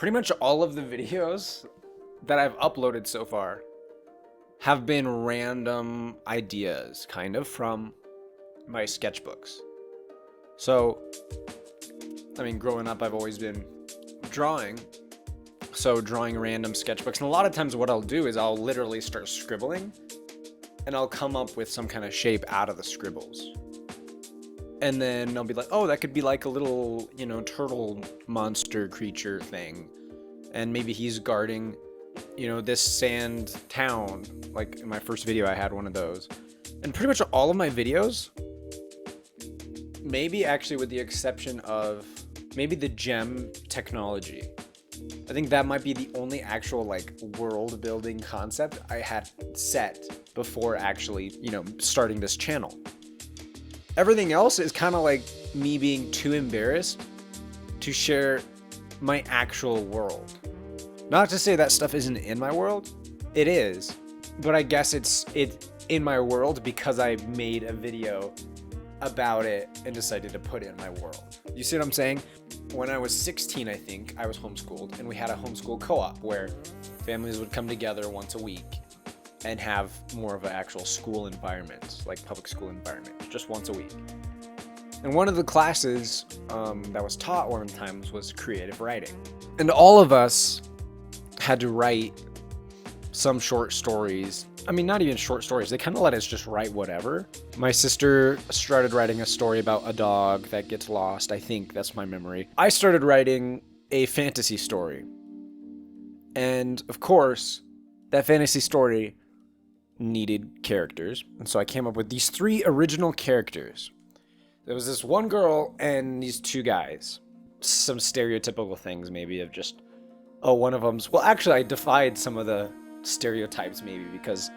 Pretty much all of the videos that I've uploaded so far have been random ideas, kind of, from my sketchbooks. So, I mean, growing up, I've always been drawing. So drawing random sketchbooks. And a lot of times what I'll do is I'll literally start scribbling and I'll come up with some kind of shape out of the scribbles. And then I'll be like, oh, that could be like a little, turtle monster creature thing. And maybe he's guarding, this sand town. Like in my first video, I had one of those. And pretty much all of my videos, maybe actually with the exception of maybe the gem technology, I think that might be the only actual world building concept I had set before actually, starting this channel. Everything else is kind of like me being too embarrassed to share my actual world. Not to say that stuff isn't in my world. It is. But I guess it's in my world because I made a video about it and decided to put it in my world. You see what I'm saying? When I was 16, I think, I was homeschooled, and we had a homeschool co-op where families would come together once a week and have more of an actual school environment, like public school environment, just once a week. And one of the classes that was taught one of the times was creative writing. And all of us had to write some short stories. I mean, not even short stories. They kind of let us just write whatever. My sister started writing a story about a dog that gets lost. I think that's my memory. I started writing a fantasy story. And of course, that fantasy story needed characters. And so I came up with these 3 original characters. There was this one girl and these 2 guys. Some stereotypical things maybe of just, one of them's, well, actually I defied some of the stereotypes maybe because,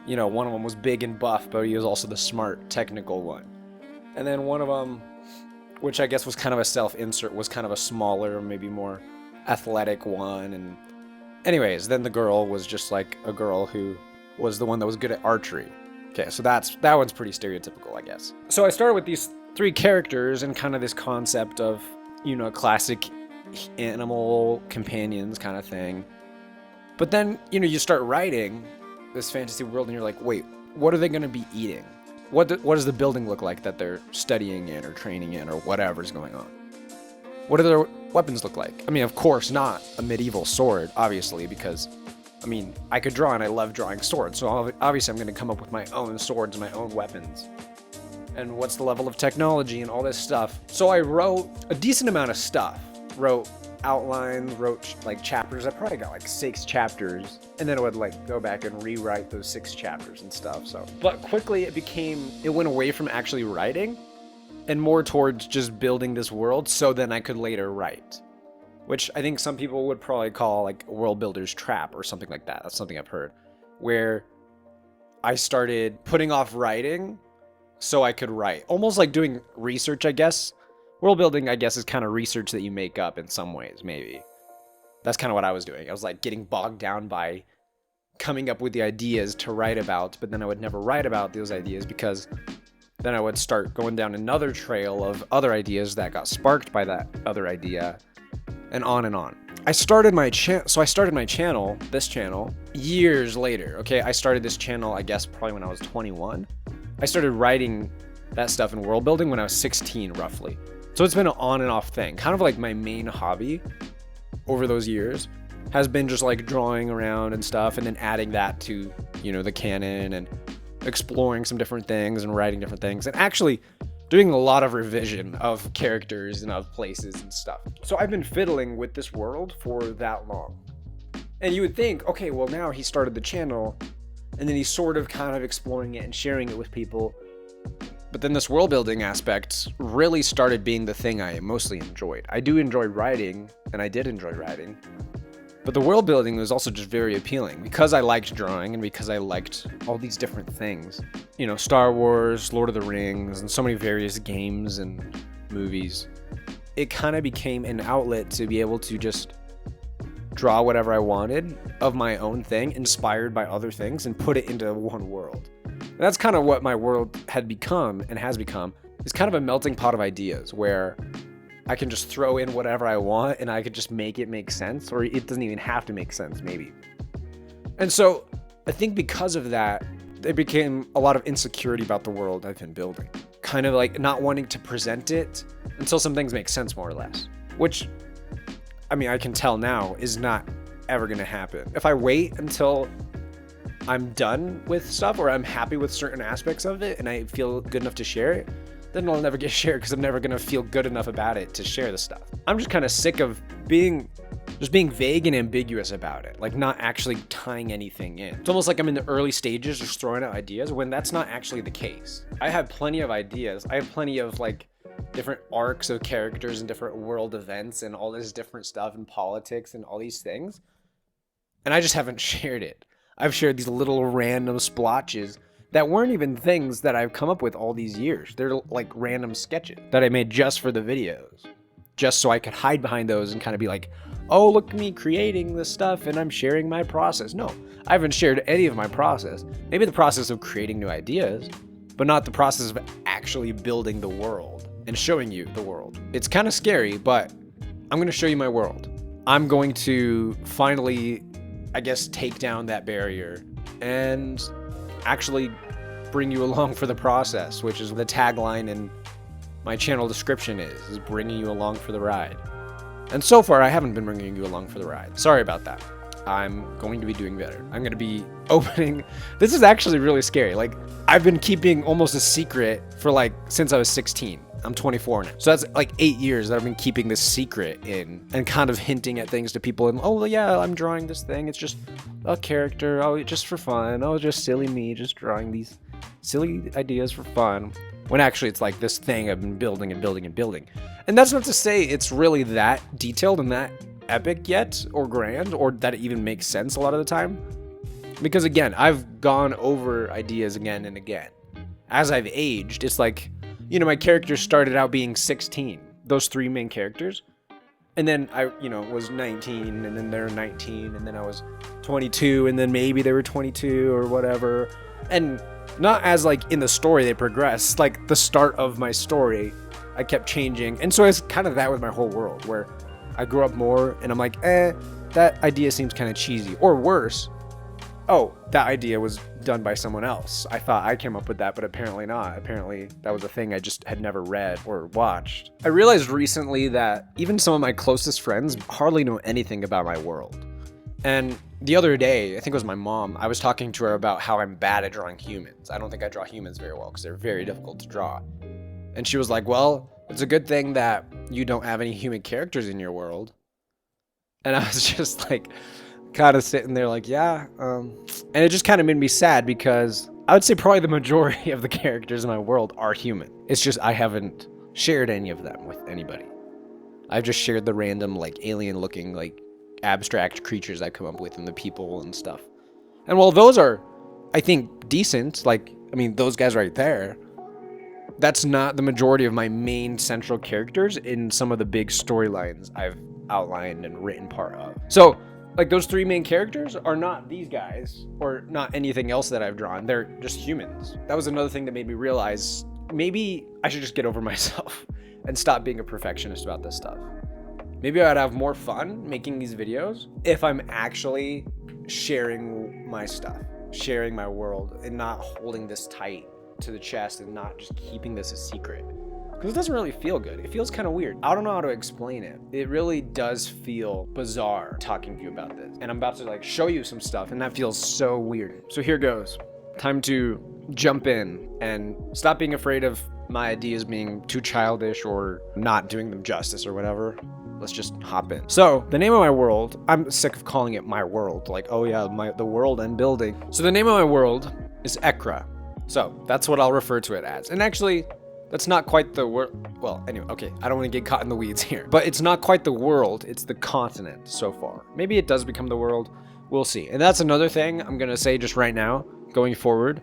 one of them was big and buff, but he was also the smart, technical one. And then one of them, which I guess was kind of a self-insert, was kind of a smaller, maybe more athletic one. And anyways, then the girl was just like a girl who was the one that was good at archery. Okay, so that one's pretty stereotypical, I guess. So I started with these 3 characters and kind of this concept of, classic animal companions kind of thing. But then, you start writing this fantasy world and you're like, wait, what are they going to be eating? What does the building look like that they're studying in or training in or whatever's going on? What do their weapons look like? I mean, of course not a medieval sword, obviously, because, I could draw and I love drawing swords. So obviously I'm going to come up with my own swords and my own weapons. And what's the level of technology and all this stuff. So I wrote a decent amount of stuff. Wrote outlines, wrote chapters. I probably got 6 chapters, and then I would go back and rewrite those 6 chapters and stuff. So, but quickly it went away from actually writing and more towards just building this world so then I could later write, which I think some people would probably call a world builder's trap or something like that. That's something I've heard, where I started putting off writing so I could write, almost like doing research, I guess. World building, I guess, is kind of research that you make up in some ways, maybe. That's kind of what I was doing. I was getting bogged down by coming up with the ideas to write about, but then I would never write about those ideas because then I would start going down another trail of other ideas that got sparked by that other idea, and on and on. I started my channel, this channel, years later. Okay, I started this channel, I guess, probably when I was 21. I started writing that stuff in world building when I was 16, roughly. So it's been an on and off thing. Kind of like my main hobby over those years has been just drawing around and stuff and then adding that to, the canon and exploring some different things and writing different things and actually doing a lot of revision of characters and of places and stuff. So I've been fiddling with this world for that long. And you would think, okay, well now he started the channel and then he's sort of kind of exploring it and sharing it with people. But then this world building aspect really started being the thing I mostly enjoyed. I do enjoy writing, and I did enjoy writing. But the world building was also just very appealing because I liked drawing and because I liked all these different things. Star Wars, Lord of the Rings, and so many various games and movies. It kind of became an outlet to be able to just draw whatever I wanted of my own thing, inspired by other things, and put it into one world. And that's kind of what my world had become and has become, is kind of a melting pot of ideas where I can just throw in whatever I want and I could just make it make sense, or it doesn't even have to make sense, maybe. And so I think because of that, there became a lot of insecurity about the world I've been building. Kind of like not wanting to present it until some things make sense, more or less. Which, I mean, I can tell now is not ever gonna happen. If I wait until I'm done with stuff or I'm happy with certain aspects of it and I feel good enough to share it, then it'll never get shared because I'm never gonna feel good enough about it to share the stuff. I'm just kind of sick of being vague and ambiguous about it, like not actually tying anything in. It's almost like I'm in the early stages just throwing out ideas when that's not actually the case. I have plenty of ideas. I have plenty of like different arcs of characters and different world events and all this different stuff and politics and all these things. And I just haven't shared it. I've shared these little random splotches that weren't even things that I've come up with all these years. They're like random sketches that I made just for the videos, just so I could hide behind those and kind of be like, oh, look at me creating this stuff and I'm sharing my process. No, I haven't shared any of my process. Maybe the process of creating new ideas, but not the process of actually building the world and showing you the world. It's kind of scary, but I'm going to show you my world. I'm going to finally, I guess, take down that barrier and actually bring you along for the process, which is the tagline in my channel description is bringing you along for the ride. And so far, I haven't been bringing you along for the ride. Sorry about that. I'm going to be doing better. I'm going to be opening. This is actually really scary. Like, I've been keeping almost a secret for like since I was 16. I'm 24 now. So that's like 8 years that I've been keeping this secret in and kind of hinting at things to people. And, oh, yeah, I'm drawing this thing. It's just a character. Oh, just for fun. Oh, just silly me, just drawing these silly ideas for fun. When actually it's like this thing I've been building and building and building. And that's not to say it's really that detailed and that epic yet, or grand, or that it even makes sense a lot of the time. Because again, I've gone over ideas again and again. As I've aged, it's like, you know, my characters started out being 16, those 3 main characters. And then I, you know, was 19, and then they're 19, and then I was 22, and then maybe they were 22 or whatever. And not as like in the story they progress, like the start of my story, I kept changing. And so it's kind of that with my whole world, where I grew up more and I'm like, that idea seems kind of cheesy. Or worse, oh, that idea was done by someone else. I thought I came up with that, but apparently not. Apparently that was a thing I just had never read or watched. I realized recently that even some of my closest friends hardly know anything about my world. And the other day, I think it was my mom, I was talking to her about how I'm bad at drawing humans. I don't think I draw humans very well because they're very difficult to draw. And she was like, well, it's a good thing that you don't have any human characters in your world. And I was just like, kind of sitting there like, yeah. And it just kind of made me sad because I would say probably the majority of the characters in my world are human. It's just I haven't shared any of them with anybody. I've just shared the random like alien looking like abstract creatures I come up with and the people and stuff. And while those are, I think, decent, like, I mean, those guys right there, that's not the majority of my main central characters in some of the big storylines I've outlined and written part of. So, like, those 3 main characters are not these guys or not anything else that I've drawn. They're just humans. That was another thing that made me realize maybe I should just get over myself and stop being a perfectionist about this stuff. Maybe I'd have more fun making these videos if I'm actually sharing my stuff, sharing my world, and not holding this tight to the chest and not just keeping this a secret. Because it doesn't really feel good. It feels kind of weird. I don't know how to explain it. It really does feel bizarre talking to you about this. And I'm about to like show you some stuff and that feels so weird. So here goes. Time to jump in and stop being afraid of my ideas being too childish or not doing them justice or whatever. Let's just hop in. So the name of my world, I'm sick of calling it my world. Like, oh yeah, the world I'm building. So the name of my world is Ekra. So that's what I'll refer to it as. And actually, that's not quite the word. Well, anyway, okay, I don't want to get caught in the weeds here. But it's not quite the world, it's the continent so far. Maybe it does become the world. We'll see. And that's another thing I'm going to say just right now, going forward.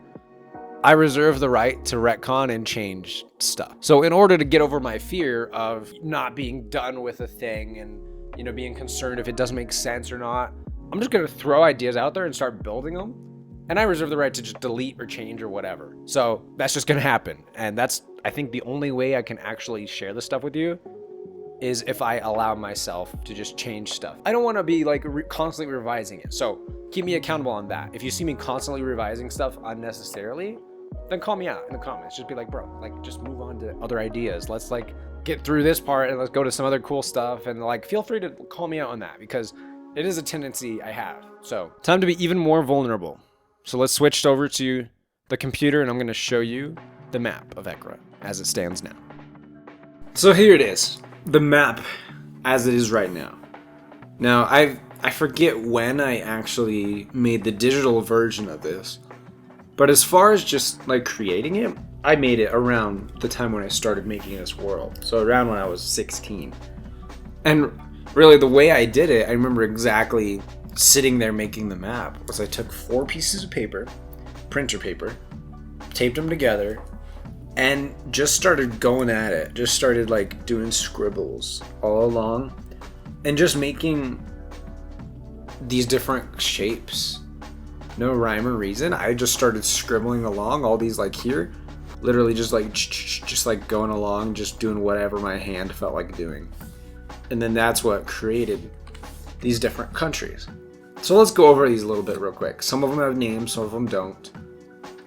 I reserve the right to retcon and change stuff. So in order to get over my fear of not being done with a thing and, you know, being concerned if it doesn't make sense or not, I'm just going to throw ideas out there and start building them. And I reserve the right to just delete or change or whatever. So that's just going to happen. And that's, I think, the only way I can actually share this stuff with you is if I allow myself to just change stuff. I don't want to be like constantly revising it. So keep me accountable on that. If you see me constantly revising stuff unnecessarily, then call me out in the comments. Just be like, bro, like just move on to other ideas. Let's like get through this part and let's go to some other cool stuff. And like, feel free to call me out on that because it is a tendency I have. So time to be even more vulnerable. So let's switch over to the computer and I'm going to show you the map of Ekra as it stands now. So here it is, the map as it is right now. Now I forget when I actually made the digital version of this, but as far as just like creating it, I made it around the time when I started making this world. So around when I was 16. And really the way I did it, I remember exactly sitting there making the map was I took 4 pieces of paper, printer paper, taped them together, and just started going at it. Just started like doing scribbles all along and just making these different shapes. No rhyme or reason. I just started scribbling along all these like here, literally just like going along, just doing whatever my hand felt like doing. And then that's what created these different countries. So let's go over these a little bit real quick. Some of them have names, some of them don't.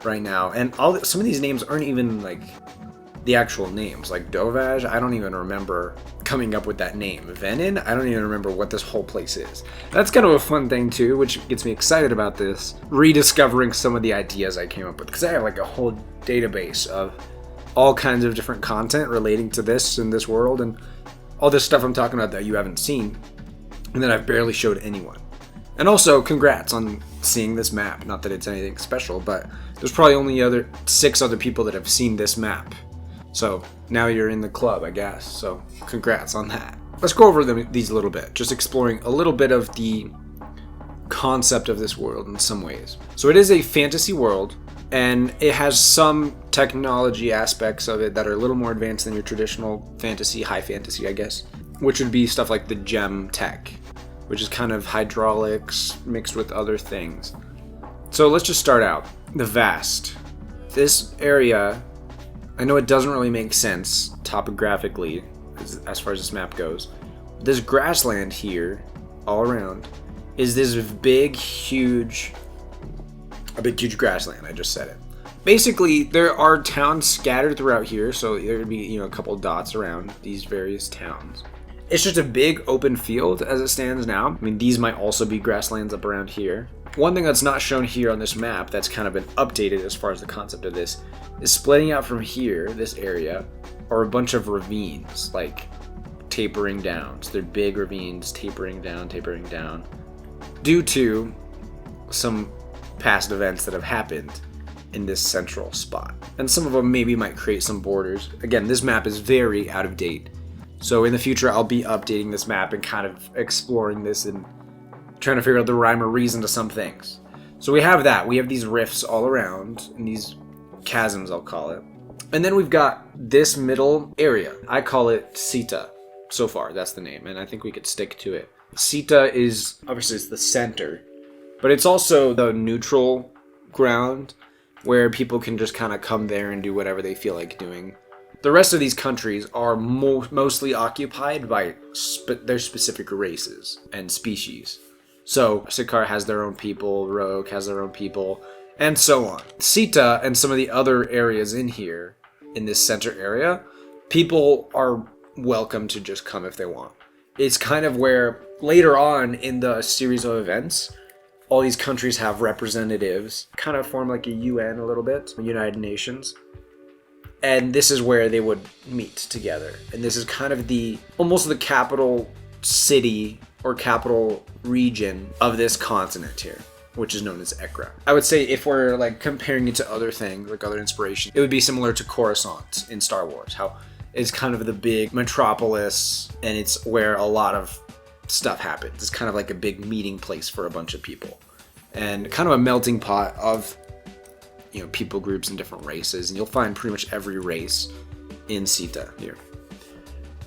Right now, and some of these names aren't even like the actual names. Like Dovaj, I don't even remember coming up with that name. Venin, I don't even remember what this whole place is. That's kind of a fun thing too, which gets me excited about this, rediscovering some of the ideas I came up with, because I have like a whole database of all kinds of different content relating to this and this world and all this stuff I'm talking about that you haven't seen and that I've barely showed anyone. And also, congrats on seeing this map. Not that it's anything special, but there's probably only 6 other people that have seen this map. So now you're in the club, I guess. So congrats on that. Let's go over these a little bit, just exploring a little bit of the concept of this world in some ways. So it is a fantasy world, and it has some technology aspects of it that are a little more advanced than your traditional fantasy, high fantasy, I guess, which would be stuff like the gem tech, which is kind of hydraulics mixed with other things. So let's just start out. The vast. This area, I know it doesn't really make sense topographically as far as this map goes. This grassland here, all around, is this big, huge grassland. I just said it. Basically, there are towns scattered throughout here, so there would be, a couple dots around these various towns. It's just a big open field as it stands now. I mean, these might also be grasslands up around here. One thing that's not shown here on this map that's kind of been updated as far as the concept of this is splitting out from here, this area, are a bunch of ravines, like tapering down. So they're big ravines tapering down, due to some past events that have happened in this central spot. And some of them maybe might create some borders. Again, this map is very out of date. So in the future, I'll be updating this map and kind of exploring this and trying to figure out the rhyme or reason to some things. So we have that. We have these rifts all around, and these chasms, I'll call it. And then we've got this middle area. I call it Sita. So far, that's the name, and I think we could stick to it. Sita is, obviously, it's the center, but it's also the neutral ground where people can just kind of come there and do whatever they feel like doing. The rest of these countries are mostly occupied by their specific races and species. So Sikar has their own people, Rogue has their own people, and so on. Sita and some of the other areas in here, in this center area, people are welcome to just come if they want. It's kind of where later on in the series of events, all these countries have representatives, kind of form like a UN a little bit, United Nations. And this is where they would meet together. And this is kind of almost the capital city or capital region of this continent here, which is known as Ekra. I would say if we're like comparing it to other things, like other inspiration, it would be similar to Coruscant in Star Wars, how it's kind of the big metropolis and it's where a lot of stuff happens. It's kind of like a big meeting place for a bunch of people and kind of a melting pot of people groups and different races, and you'll find pretty much every race in Sita here.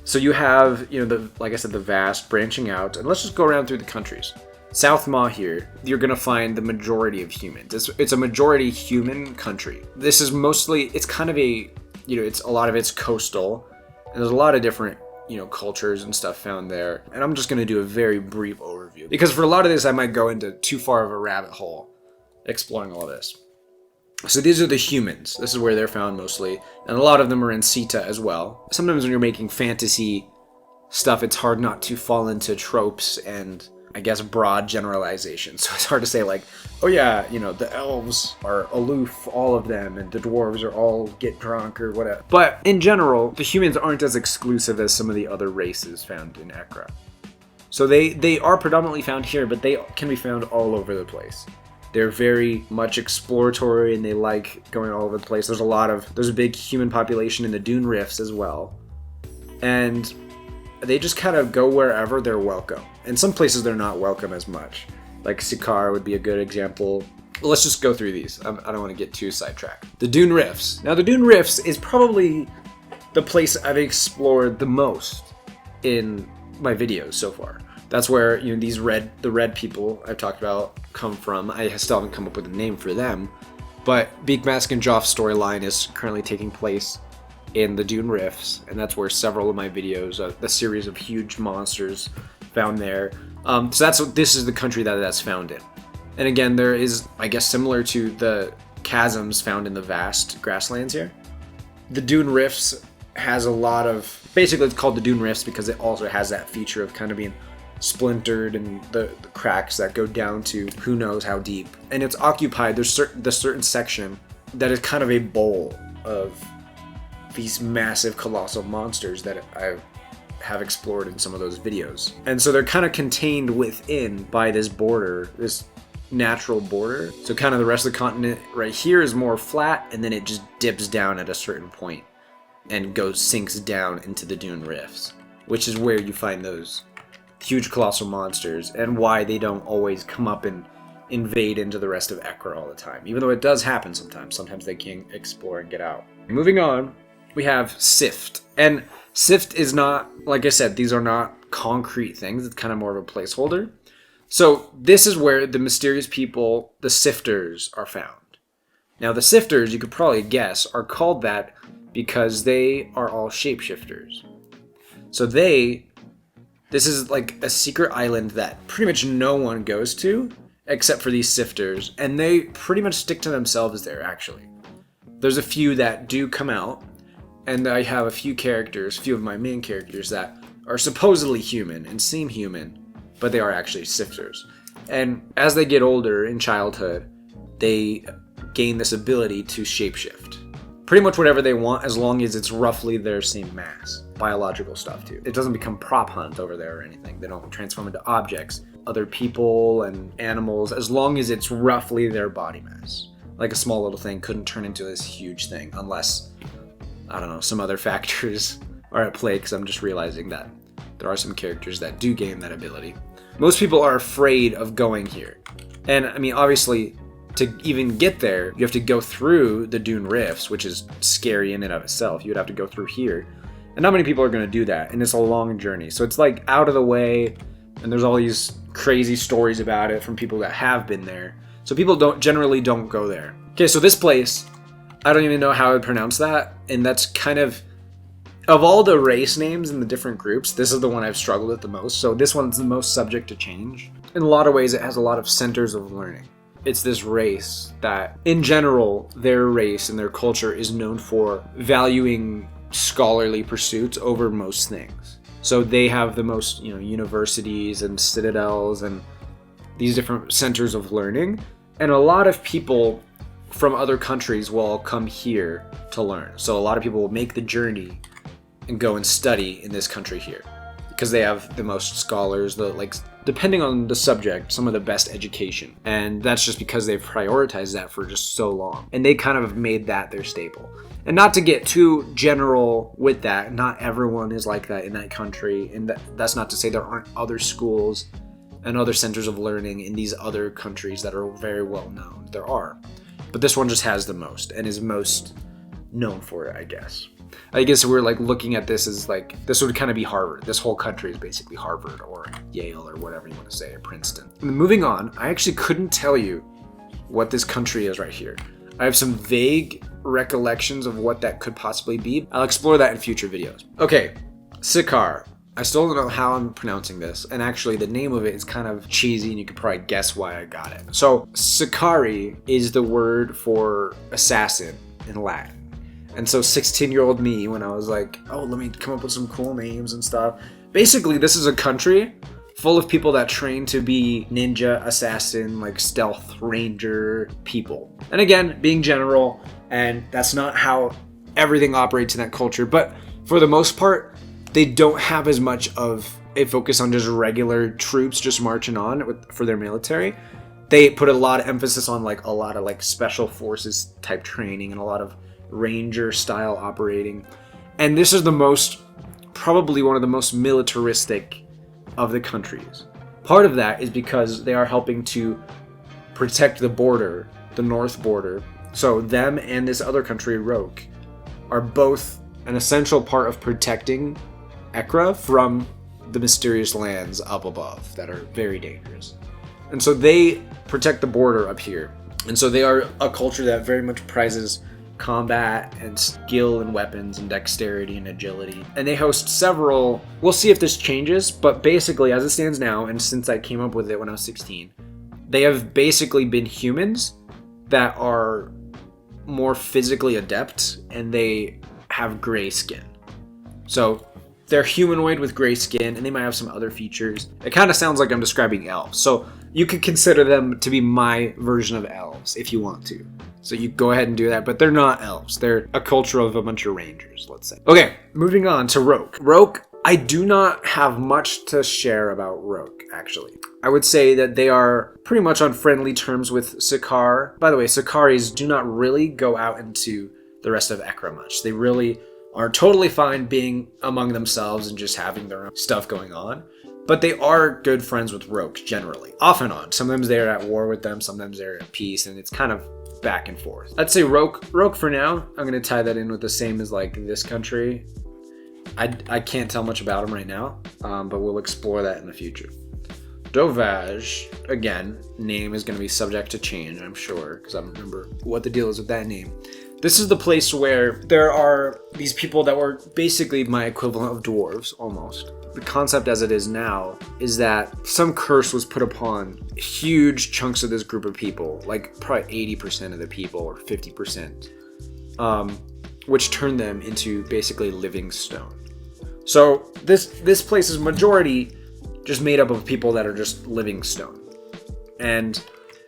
So you have, like I said, the vast branching out, and let's just go around through the countries. South Maw here, you're gonna find the majority of humans. It's a majority human country. This is mostly, it's kind of it's a lot of it's coastal, and there's a lot of different cultures and stuff found there. And I'm just going to do a very brief overview, because for a lot of this I might go into too far of a rabbit hole exploring all this. So these are the humans. This is where they're found mostly, and a lot of them are in Sita as well. Sometimes when you're making fantasy stuff, it's hard not to fall into tropes and, I guess, broad generalizations. So it's hard to say like, oh yeah, the elves are aloof, all of them, and the dwarves are all get drunk or whatever. But in general, the humans aren't as exclusive as some of the other races found in Ekra. So they are predominantly found here, but they can be found all over the place. They're very much exploratory, and they like going all over the place. There's a big human population in the Dune Rifts as well. And they just kind of go wherever they're welcome. In some places they're not welcome as much. Like Sikaar would be a good example. Let's just go through these. I don't want to get too sidetracked. The Dune Rifts. Now the Dune Rifts is probably the place I've explored the most in my videos so far. That's where the red people I've talked about come from. I still haven't come up with a name for them. But Beak, Mask, and Joff's storyline is currently taking place in the Dune Rifts, and that's where several of my videos, the series of huge monsters found there. So this is the country that's found in. And again, there is, I guess, similar to the chasms found in the vast grasslands here. The Dune Rifts has a lot of, basically it's called the Dune Rifts because it also has that feature of kind of being splintered and the cracks that go down to who knows how deep. And it's occupied, there's the certain section that is kind of a bowl of these massive colossal monsters that I have explored in some of those videos. And so they're kind of contained within by this border, this natural border. So kind of the rest of the continent right here is more flat, and then it just dips down at a certain point and sinks down into the Dune Rifts, which is where you find those huge colossal monsters, and why they don't always come up and invade into the rest of Ekra all the time. Even though it does happen sometimes. Sometimes they can explore and get out. Moving on, we have Sift. And Sift is not, like I said, these are not concrete things. It's kind of more of a placeholder. So this is where the mysterious people, the Sifters, are found. Now the Sifters, you could probably guess, are called that because they are all shapeshifters. So this is like a secret island that pretty much no one goes to except for these Sifters. And they pretty much stick to themselves there, actually. There's a few that do come out. And I have a few of my main characters that are supposedly human and seem human, but they are actually Sifters. And as they get older in childhood, they gain this ability to shapeshift. Pretty much whatever they want, as long as it's roughly their same mass. Biological stuff too. It doesn't become prop hunt over there or anything. They don't transform into objects, other people and animals, as long as it's roughly their body mass. Like a small little thing couldn't turn into this huge thing unless, I don't know, some other factors are at play, because I'm just realizing that there are some characters that do gain that ability. Most people are afraid of going here. And I mean, obviously, to even get there, you have to go through the Dune Rifts, which is scary in and of itself. You would have to go through here. And not many people are going to do that, and it's a long journey. So it's like out of the way, and there's all these crazy stories about it from people that have been there. So people generally don't go there. Okay, so this place, I don't even know how to pronounce that, and that's kind of all the race names in the different groups, this is the one I've struggled with the most. So this one's the most subject to change. In a lot of ways, it has a lot of centers of learning. It's this race that, in general, their race and their culture is known for valuing scholarly pursuits over most things. So they have the most, universities and citadels and these different centers of learning. And a lot of people from other countries will all come here to learn. So a lot of people will make the journey and go and study in this country here because they have the most scholars, depending on the subject, some of the best education. And that's just because they've prioritized that for just so long. And they kind of have made that their staple. And not to get too general with that, not everyone is like that in that country. And that's not to say there aren't other schools and other centers of learning in these other countries that are very well known. There are. But this one just has the most and is most known for it, I guess. I guess we're looking at this as this would kind of be Harvard. This whole country is basically Harvard or Yale or whatever you want to say, or Princeton. And moving on, I actually couldn't tell you what this country is right here. I have some vague recollections of what that could possibly be. I'll explore that in future videos. Okay, Sikar. I still don't know how I'm pronouncing this, and actually the name of it is kind of cheesy, and you could probably guess why I got it. So, Sicari is the word for assassin in Latin. And so 16-year-old me, when I was like, oh, let me come up with some cool names and stuff. Basically, this is a country full of people that train to be ninja, assassin, like stealth ranger people. And again, being general, and that's not how everything operates in that culture, but for the most part, they don't have as much of a focus on just regular troops just marching on for their military. They put a lot of emphasis on like a lot of like special forces type training and a lot of ranger style operating. And this is probably one of the most militaristic of the countries. Part of that is because they are helping to protect the border, the north border. So them and this other country, Roke, are both an essential part of protecting Ekra from the mysterious lands up above that are very dangerous. And so they protect the border up here. And so they are a culture that very much prizes combat and skill and weapons and dexterity and agility. And they host several, we'll see if this changes, but basically as it stands now, and since I came up with it when I was 16, they have basically been humans that are more physically adept, and they have gray skin. So they're humanoid with gray skin, and they might have some other features. It kind of sounds like I'm describing elves. So you could consider them to be my version of elves if you want to. So you go ahead and do that, but they're not elves. They're a culture of a bunch of rangers, let's say. Okay, moving on to Roke. Roke, I do not have much to share about Roke, actually. I would say that they are pretty much on friendly terms with Sikar. By the way, Sikaris do not really go out into the rest of Ekra much. They really are totally fine being among themselves and just having their own stuff going on. But they are good friends with Roke, generally. Off and on. Sometimes they're at war with them, sometimes they're at peace, and it's kind of back and forth. I'd say Roke for now. I'm going to tie that in with the same as like this country. I can't tell much about them right now, but we'll explore that in the future. Dovage, again, name is going to be subject to change, I'm sure, because I don't remember what the deal is with that name. This is the place where there are these people that were basically my equivalent of dwarves, almost. The concept as it is now is that some curse was put upon huge chunks of this group of people, like probably 80% of the people or 50%, which turned them into basically living stone. So this place is majority just made up of people that are just living stone. And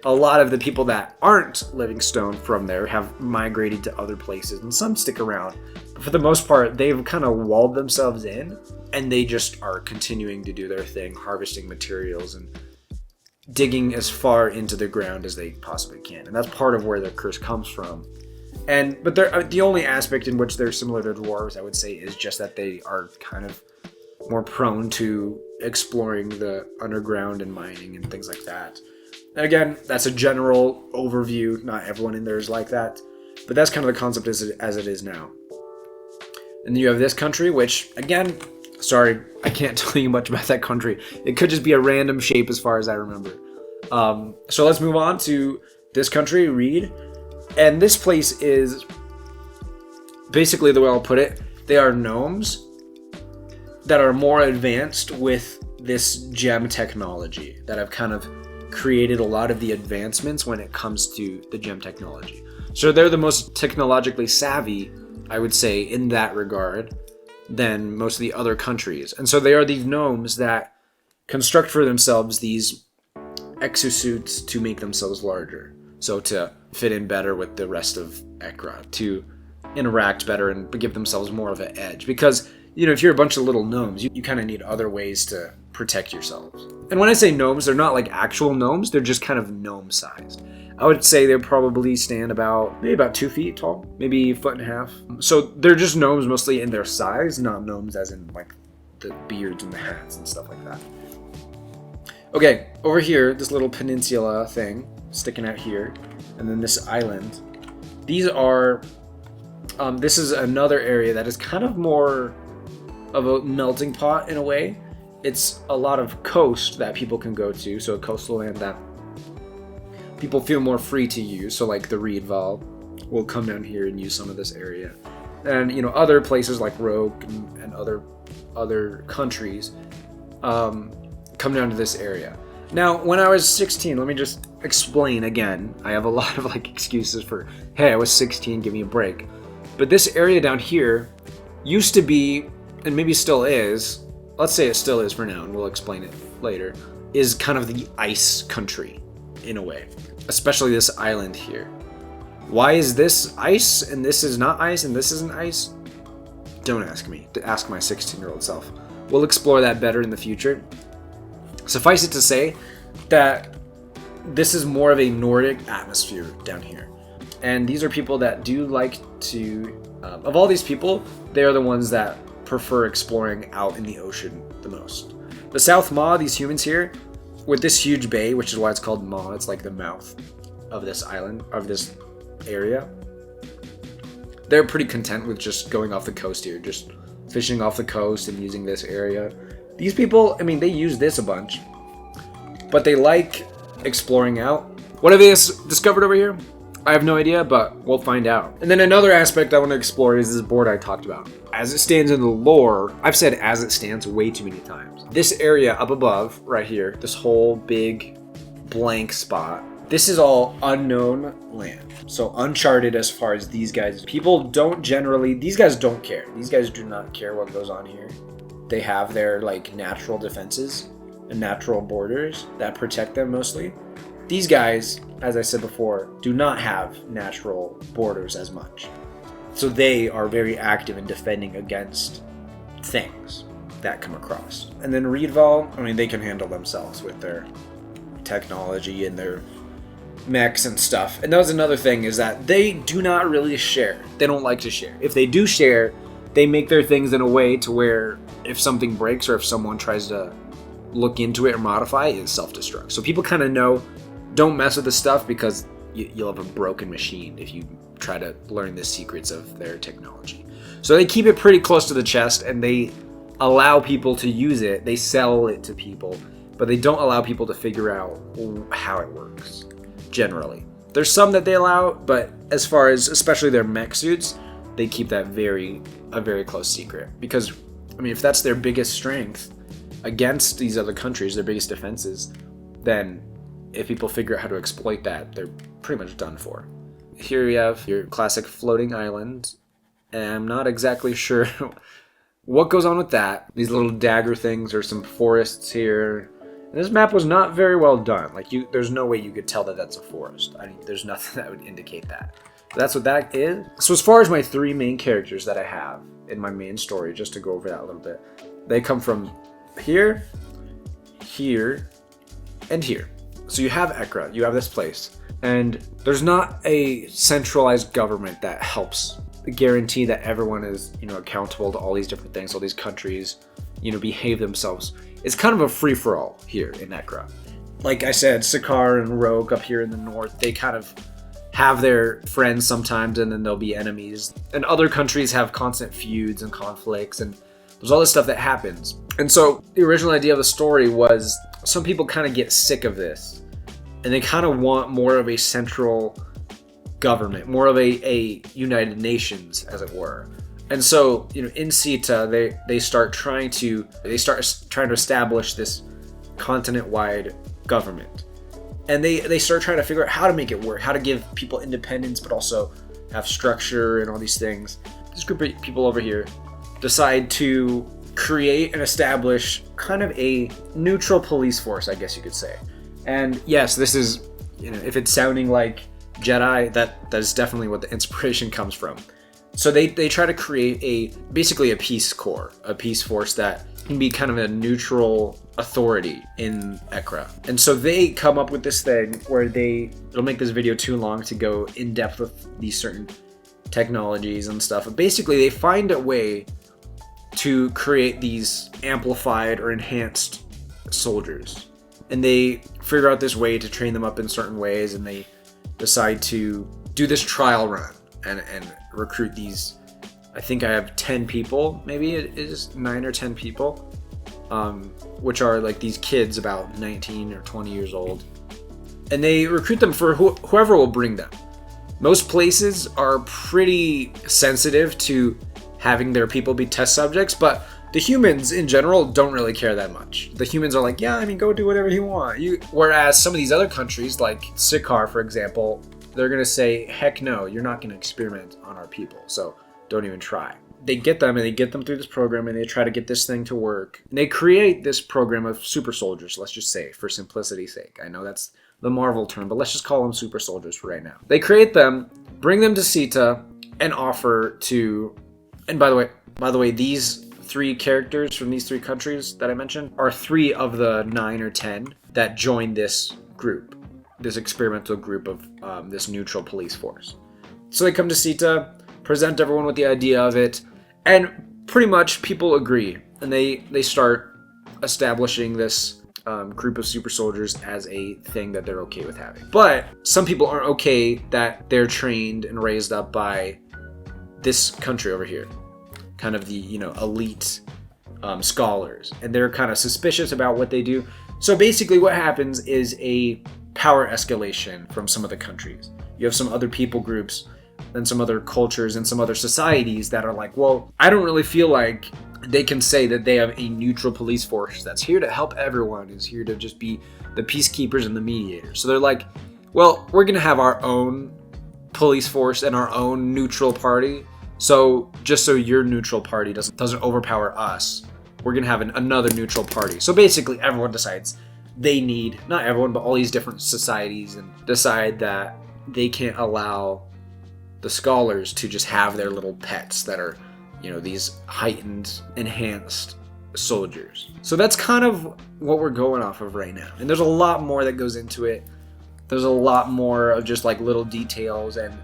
a lot of the people that aren't living stone from there have migrated to other places, and some stick around. But for the most part, they've kind of walled themselves in, and they just are continuing to do their thing, harvesting materials and digging as far into the ground as they possibly can. And that's part of where the curse comes from. But the only aspect in which they're similar to dwarves, I would say, is just that they are kind of more prone to exploring the underground and mining and things like that. And again, that's a general overview. Not everyone in there is like that. But that's kind of the concept as it is now. And then you have this country, which, again, sorry, I can't tell you much about that country. It could just be a random shape as far as I remember. So let's move on to this country, Reed. And this place is basically the way I'll put it. They are gnomes that are more advanced with this gem technology that have kind of created a lot of the advancements when it comes to the gem technology. So they're the most technologically savvy, I would say, in that regard than most of the other countries. And so they are these gnomes that construct for themselves these exosuits to make themselves larger. So to fit in better with the rest of Ekra, to interact better and give themselves more of an edge. Because, you know, if you're a bunch of little gnomes, you kind of need other ways to protect yourselves. And when I say gnomes, they're not like actual gnomes, they're just kind of gnome sized. I would say they probably stand maybe about 2 feet tall, maybe 1.5 feet. So they're just gnomes mostly in their size, not gnomes as in like the beards and the hats and stuff like that. Okay, over here, this little peninsula thing sticking out here, and then this island. These are, this is another area that is kind of more of a melting pot in a way. It's a lot of coast that people can go to, so coastal land that people feel more free to use. So like the Reedval will come down here and use some of this area. And, you know, other places like Rogue and other other countries come down to this area. Now, when I was 16, let me just explain again. I have a lot of like excuses for, hey, I was 16, give me a break. But this area down here used to be, and maybe still is, let's say it still is for now, and we'll explain it later, is kind of the ice country in a way, especially this island here. Why is this ice and this is not ice and this isn't ice? Don't ask me. Ask my 16-year-old self. We'll explore that better in the future. Suffice it to say that this is more of a Nordic atmosphere down here. And these are people that do like to, of all these people, they are the ones that prefer exploring out in the ocean the most. The South Maw, these humans here, with this huge bay, which is why it's called Maw, it's like the mouth of this island, of this area, they're pretty content with just going off the coast here, just fishing off the coast and using this area. These people, I mean, they use this a bunch, but they like exploring out. What have they discovered over here? I have no idea, but we'll find out. And then another aspect I want to explore is this board I talked about. As it stands in the lore, I've said as it stands way too many times. This area up above, right here, this whole big blank spot, this is all unknown land. So uncharted as far as these guys. People don't generally, these guys don't care. These guys do not care what goes on here. They have their like natural defenses and natural borders that protect them mostly. These guys, as I said before, do not have natural borders as much. So they are very active in defending against things that come across. And then Reedval, I mean, they can handle themselves with their technology and their mechs and stuff. And that was another thing, is that they do not really share. They don't like to share. If they do share, they make their things in a way to where if something breaks or if someone tries to look into it or modify it, it self-destructs. So people kind of know, don't mess with this stuff because you'll have a broken machine if you try to learn the secrets of their technology. So they keep it pretty close to the chest and they allow people to use it. They sell it to people, but they don't allow people to figure out how it works, generally. There's some that they allow, but as far as especially their mech suits, they keep that a very close secret. Because, I mean, if that's their biggest strength against these other countries, their biggest defenses, then if people figure out how to exploit that, they're pretty much done for. Here you have your classic floating island, and I'm not exactly sure what goes on with that. These little dagger things, or some forests here. And this map was not very well done. Like, there's no way you could tell that that's a forest. I mean, there's nothing that would indicate that. But that's what that is. So as far as my three main characters that I have in my main story, just to go over that a little bit, they come from here, here, and here. So you have Ekra, you have this place, and there's not a centralized government that helps guarantee that everyone is, accountable to all these different things, all these countries, behave themselves. It's kind of a free-for-all here in Ekra. Like I said, Sakaar and Rogue up here in the north, they kind of have their friends sometimes, and then they'll be enemies. And other countries have constant feuds and conflicts, and there's all this stuff that happens. And so the original idea of the story was some people kind of get sick of this, and they kind of want more of a central government, more of a United Nations, as it were. And so, in Sita, they start trying to establish this continent-wide government. And they start trying to figure out how to make it work, how to give people independence, but also have structure and all these things. This group of people over here decide to create and establish kind of a neutral police force, I guess you could say. And yes, this is, if it's sounding like Jedi, that is definitely what the inspiration comes from. So they try to create basically a peace corps, a peace force that can be kind of a neutral authority in Ekra. And so they come up with this thing where it'll make this video too long to go in depth with these certain technologies and stuff. But basically they find a way to create these amplified or enhanced soldiers. And they figure out this way to train them up in certain ways, and they decide to do this trial run and recruit these. I think I have 10 people, maybe it is 9 or 10 people, which are like these kids about 19 or 20 years old. And they recruit them for whoever will bring them. Most places are pretty sensitive to having their people be test subjects, but The humans in general don't really care that much. The humans are like, yeah, I mean, go do whatever you want. Whereas some of these other countries, like Sikar, for example, they're going to say, heck no, you're not going to experiment on our people, so don't even try. They get them, and they get them through this program, and they try to get this thing to work. And they create this program of super soldiers, let's just say, for simplicity's sake. I know that's the Marvel term, but let's just call them super soldiers for right now. They create them, bring them to Sita, and offer to... And by the way, these 3 characters from these 3 countries that I mentioned are 3 of the 9 or 10 that join this group, this experimental group of this neutral police force. So they come to Sita, present everyone with the idea of it, and pretty much people agree, and they start establishing this group of super soldiers as a thing that they're okay with having. But some people aren't okay that they're trained and raised up by this country over here, kind of the, you know, elite scholars, and they're kind of suspicious about what they do. So basically what happens is a power escalation from some of the countries. You have some other people groups and some other cultures and some other societies that are like, well, I don't really feel like they can say that they have a neutral police force that's here to help everyone, is here to just be the peacekeepers and the mediators. So they're like, well, we're going to have our own police force and our own neutral party. So just so your neutral party doesn't overpower us, we're going to have another neutral party. So basically everyone decides they need, not everyone, but all these different societies, and decide that they can't allow the scholars to just have their little pets that are, you know, these heightened, enhanced soldiers. So that's kind of what we're going off of right now. And there's a lot more that goes into it. There's a lot more of just like little details, and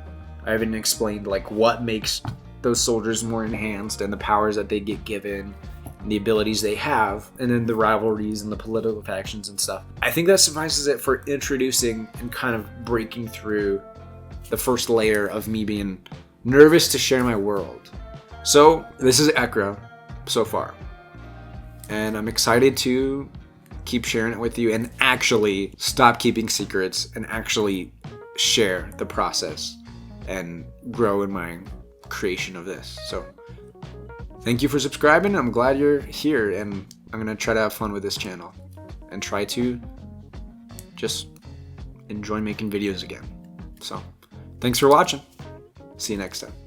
I haven't explained like what makes those soldiers more enhanced and the powers that they get given and the abilities they have, and then the rivalries and the political factions and stuff. I think that suffices it for introducing and kind of breaking through the first layer of me being nervous to share my world. So this is Ekra so far, and I'm excited to keep sharing it with you and actually stop keeping secrets and actually share the process and grow in my creation of this. So thank you for subscribing. I'm glad you're here, and I'm gonna try to have fun with this channel and try to just enjoy making videos again. So thanks for watching. See you next time.